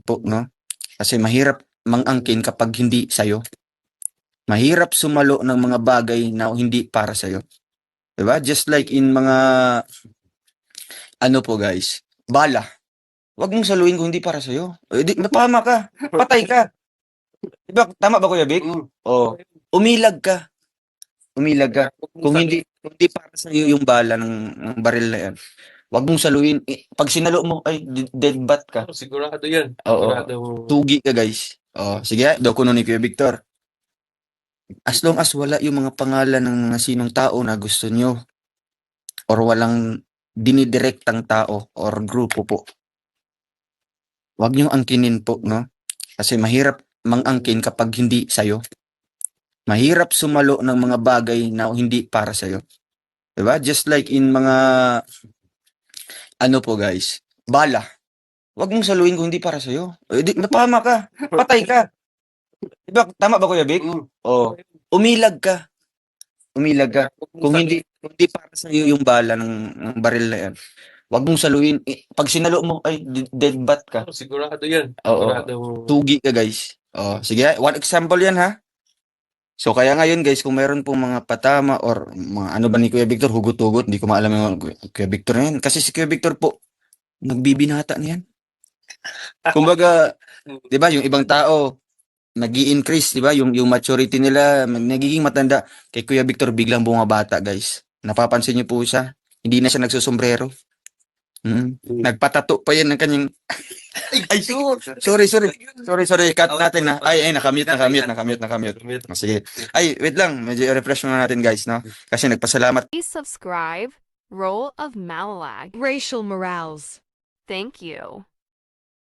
Po, no? Kasi mahirap mangangkin kapag hindi sa'yo. Mahirap sumalo ng mga bagay na hindi para sa'yo. Diba? Just like in mga, ano po guys, bala. Huwag mong saluhin kung hindi para sa'yo. Eh, mapama ka. Patay ka. Diba? Tama ba, Kuya Vic? Oh, umilag ka. Umilag ka. Kung hindi para sa'yo yung bala ng baril na yan, huwag mong saluhin. Pag sinalo mo, ay, dead bat ka. Sigurado yan. Oo. Sigurado. Tugi ka, guys. Oh, sige, do kuno ni Kuya Victor. As long as wala yung mga pangalan ng mga sinong tao na gusto nyo or walang dinidirektang tao or grupo po, huwag nyo angkinin po, no? Kasi mahirap mangangkin kapag hindi sa'yo. Mahirap sumalo ng mga bagay na hindi para sa'yo. Diba? Just like in mga, ano po guys, bala. Huwag mong saluhin kung hindi para sa'yo. Eh, mapama ka. Patay ka. Diba? Tama ba, Kuya Vic? Oh, umilag ka. Umilag ka. Kung hindi para sa'yo yung bala ng baril na yan, huwag mong saluhin. Pag sinalo mo, ay, dead bat ka. Sigurado yan. Oo. Sigurado. Tugi ka, guys. Oh, sige, one example yan, ha? So, kaya ngayon, guys, kung meron pong mga patama or mga ano ba ni Kuya Victor, hugot-hugot, hindi ko maalam yung Kuya Victor na yan. Kasi si Kuya Victor po, nagbibinata niyan. Kumbaga, di ba, yung ibang tao, nag-i-increase, di ba? Yung maturity nila, nagiging matanda. Kay Kuya Victor, biglang bumabata, guys. Napapansin niyo po siya? Hindi na siya nagsusombrero. Nagpatato pa yan ng kanyang... Ay, sorry. Cut natin na. Ay, nakamute. Sige. Ay, wait lang. Medyo refresh muna natin, guys, no? Kasi nagpasalamat. Please subscribe. Role of Malalag. Racial Morales. Thank you.